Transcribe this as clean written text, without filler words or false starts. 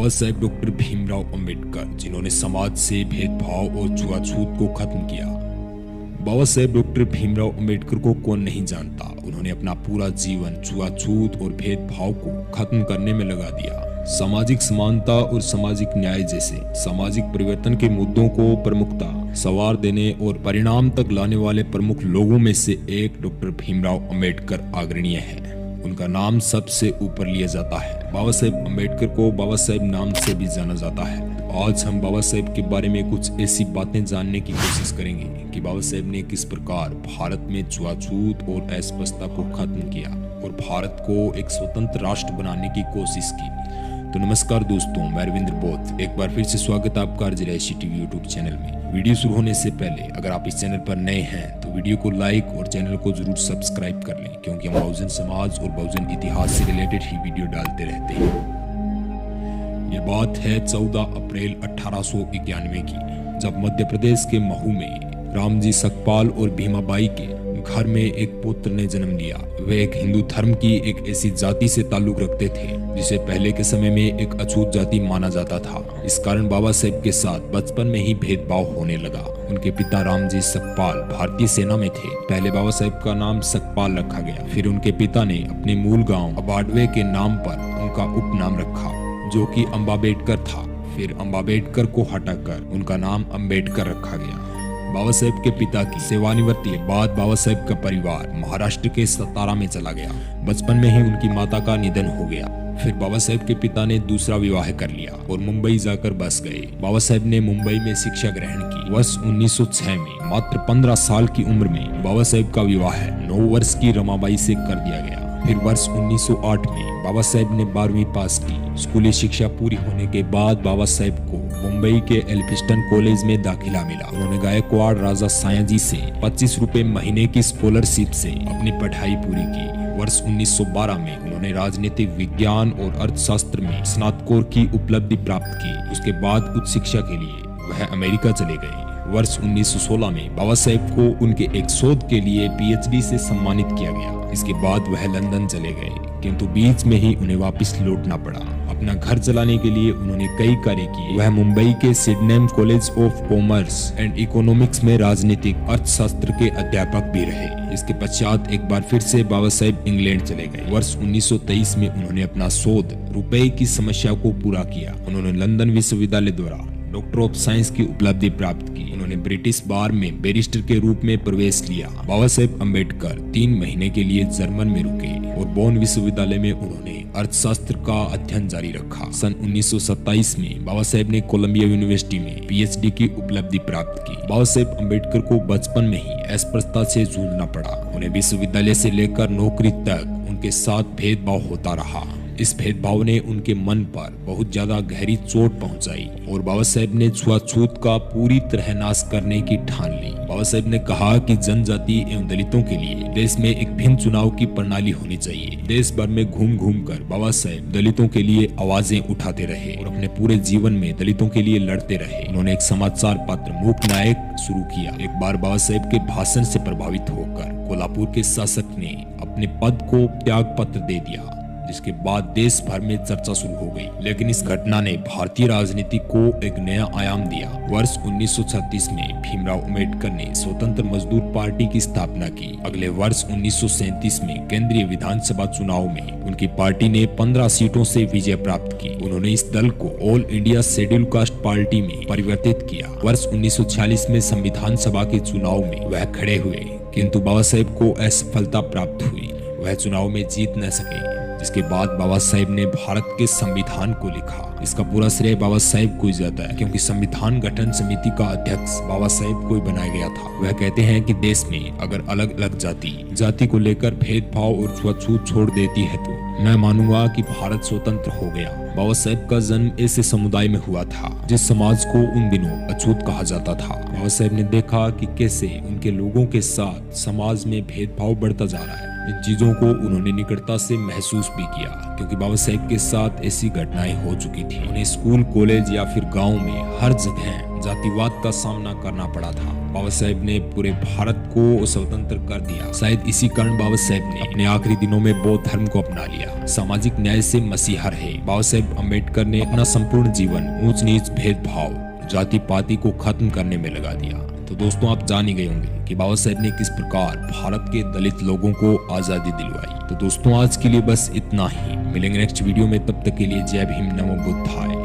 Baba Saheb doctor Bhimrao Ambedkar, जिन्होंने समाज से भेदभाव और छुआछूत को खत्म किया। बाबा साहेब डॉक्टर भीमराव अंबेडकर को कौन नहीं जानता। उन्होंने अपना पूरा जीवन छुआछूत और भेदभाव को खत्म करने में लगा दिया। सामाजिक समानता और सामाजिक न्याय जैसे सामाजिक परिवर्तन के मुद्दों को प्रमुखता सवार देने और परिणाम तक लाने वाले प्रमुख लोगों में से एक डॉक्टर भीमराव अंबेडकर अग्रणीय है। उनका नाम सबसे ऊपर लिया जाता है। बाबा साहेब अंबेडकर को बाबा साहेब नाम से भी जाना जाता है। आज हम बाबा साहेब के बारे में कुछ ऐसी बातें जानने की कोशिश करेंगे कि बाबा साहेब ने किस प्रकार भारत में छुआछूत और अस्पृश्यता को खत्म किया और भारत को एक स्वतंत्र राष्ट्र बनाने की कोशिश की। तो नमस्कार दोस्तों, मैं रविंद्र बोध एक बार फिर से स्वागत है आपका RJRC TV यूट्यूब चैनल में। वीडियो शुरू होने से पहले अगर आप इस चैनल पर नए हैं तो वीडियो को लाइक और चैनल को जरूर सब्सक्राइब कर लें, क्योंकि हम बहुजन समाज और बहुजन इतिहास से रिलेटेड ही वीडियो डालते रहते हैं। ये बात है 14 अप्रैल 1891 की, जब मध्य प्रदेश के महू में रामजी सकपाल और भीमाबाई के घर में एक पुत्र ने जन्म लिया। वे एक हिंदू धर्म की एक ऐसी जाति से ताल्लुक रखते थे जिसे पहले के समय में एक अछूत जाति माना जाता था। इस कारण बाबा साहेब के साथ बचपन में ही भेदभाव होने लगा। उनके पिता रामजी सकपाल भारतीय सेना में थे। पहले बाबा साहेब का नाम सकपाल रखा गया, फिर उनके पिता ने अपने मूल गांव अबाडवे के नाम पर उनका उपनाम रखा, जो कि अंबाबेडकर था। फिर अंबाबेडकर को हटाकर उनका नाम अंबेडकर रखा गया। बाबा साहेब के पिता की सेवानिवृत्ति के बाद बाबा साहेब का परिवार महाराष्ट्र के सतारा में चला गया। बचपन में ही उनकी माता का निधन हो गया। फिर बाबा साहेब के पिता ने दूसरा विवाह कर लिया और मुंबई जाकर बस गए। बाबा साहेब ने मुंबई में शिक्षा ग्रहण की। वर्ष 1906 में मात्र 15 साल की उम्र में बाबा साहेब का विवाह 9 वर्ष की रमाबाई से कर दिया गया। फिर वर्ष 1908 में बाबा साहेब ने 12वीं पास की। स्कूली शिक्षा पूरी होने के बाद बाबा साहेब को मुंबई के एल्फिस्टन कॉलेज में दाखिला मिला। उन्होंने गायकवाड़ राजा सायाजी से 25 रुपए महीने की स्कॉलरशिप से अपनी पढ़ाई पूरी की। वर्ष 1912 में उन्होंने राजनीतिक विज्ञान और अर्थशास्त्र में स्नातकोत्तर की उपलब्धि प्राप्त की। उसके बाद उच्च शिक्षा के लिए वह अमेरिका चले गए। वर्ष 1916 में बाबा साहेब को उनके एक शोध के लिए PhD से सम्मानित किया गया। इसके बाद वह लंदन चले गए, किंतु बीच में ही उन्हें वापस लौटना पड़ा। अपना घर चलाने के लिए उन्होंने कई कार्य किए। वह मुंबई के Sydenham college of commerce and economics में राजनीतिक अर्थशास्त्र के अध्यापक भी रहे। इसके पश्चात एक बार फिर से बाबा साहेब इंग्लैंड चले गए। वर्ष 1923 में उन्होंने अपना शोध रुपए की समस्या को पूरा किया। उन्होंने लंदन विश्वविद्यालय द्वारा डॉक्टर ऑफ साइंस की उपलब्धि प्राप्त की। उन्होंने ब्रिटिश बार में बैरिस्टर के रूप में प्रवेश लिया। बाबा साहेब अंबेडकर 3 महीने के लिए जर्मन में रुके और बोन विश्वविद्यालय में उन्होंने अर्थशास्त्र का अध्ययन जारी रखा। सन 1927 में बाबा साहेब ने कोलंबिया यूनिवर्सिटी में PhD की उपलब्धि प्राप्त की। बाबा साहेब अंबेडकर को बचपन में ही अस्पृश्यता से जूझना पड़ा। उन्हें विश्वविद्यालय से लेकर नौकरी तक उनके साथ भेदभाव होता रहा। इस भेदभाव ने उनके मन पर बहुत ज्यादा गहरी चोट पहुंचाई और बाबा साहेब ने छुआछूत का पूरी तरह नाश करने की ठान ली। बाबा साहेब ने कहा कि जनजाति एवं दलितों के लिए देश में एक भिन्न चुनाव की प्रणाली होनी चाहिए। देश भर में घूम घूम कर बाबा साहेब दलितों के लिए आवाजें उठाते रहे और अपने पूरे जीवन में दलितों के लिए लड़ते रहे। उन्होंने एक समाचार पत्र मूक नायक शुरू किया। एक बार बाबा साहेब के भाषण से प्रभावित होकर कोल्हापुर के शासक ने अपने पद को त्याग पत्र दे दिया, जिसके बाद देश भर में चर्चा शुरू हो गई। लेकिन इस घटना ने भारतीय राजनीति को एक नया आयाम दिया। वर्ष 1936 में भीमराव अंबेडकर ने स्वतंत्र मजदूर पार्टी की स्थापना की। अगले वर्ष 1937 में केंद्रीय विधानसभा चुनाव में उनकी पार्टी ने 15 सीटों से विजय प्राप्त की। उन्होंने इस दल को all India schedule caste party में परिवर्तित किया। वर्ष 1946 में संविधान सभा के चुनाव में वह खड़े हुए, किंतु बाबा साहेब को असफलता प्राप्त हुई। वह चुनाव में जीत न सके, जिसके बाद बाबा साहेब ने भारत के संविधान को लिखा। इसका पूरा श्रेय बाबा साहेब को ही जाता है, क्योंकि संविधान गठन समिति का अध्यक्ष बाबा साहेब को ही बनाया गया था। वह कहते हैं कि देश में अगर अलग अलग जाति को लेकर भेदभाव और छुआछूत छोड़ देती है तो मैं मानूंगा कि भारत स्वतंत्र हो गया। बाबा साहेब का जन्म ऐसे समुदाय में हुआ था जिस समाज को उन दिनों अछूत कहा जाता था। बाबा साहेब ने देखा कि कैसे उनके लोगों के साथ समाज में भेदभाव बढ़ता जा रहा है। इन चीजों को उन्होंने निकटता से महसूस भी किया, क्योंकि बाबा साहेब के साथ ऐसी घटनाएं हो चुकी थी। उन्हें स्कूल, कॉलेज या फिर गांव में हर जगह जातिवाद का सामना करना पड़ा था। बाबा साहेब ने पूरे भारत को स्वतंत्र कर दिया। शायद इसी कारण बाबा साहेब ने अपने आखिरी दिनों में बौद्ध धर्म को अपना लिया। सामाजिक न्याय से मसीहा रहे। बाबा साहेब अम्बेडकर ने अपना संपूर्ण जीवन ऊंच नीच, भेदभाव, जाति पाति को खत्म करने में लगा दिया। तो दोस्तों, आप जान ही गए होंगे कि बाबा साहेब ने किस प्रकार भारत के दलित लोगों को आजादी दिलवाई। तो दोस्तों, आज के लिए बस इतना ही। मिलेंगे नेक्स्ट वीडियो में, तब तक के लिए जय भीम, नमो बुद्धाय।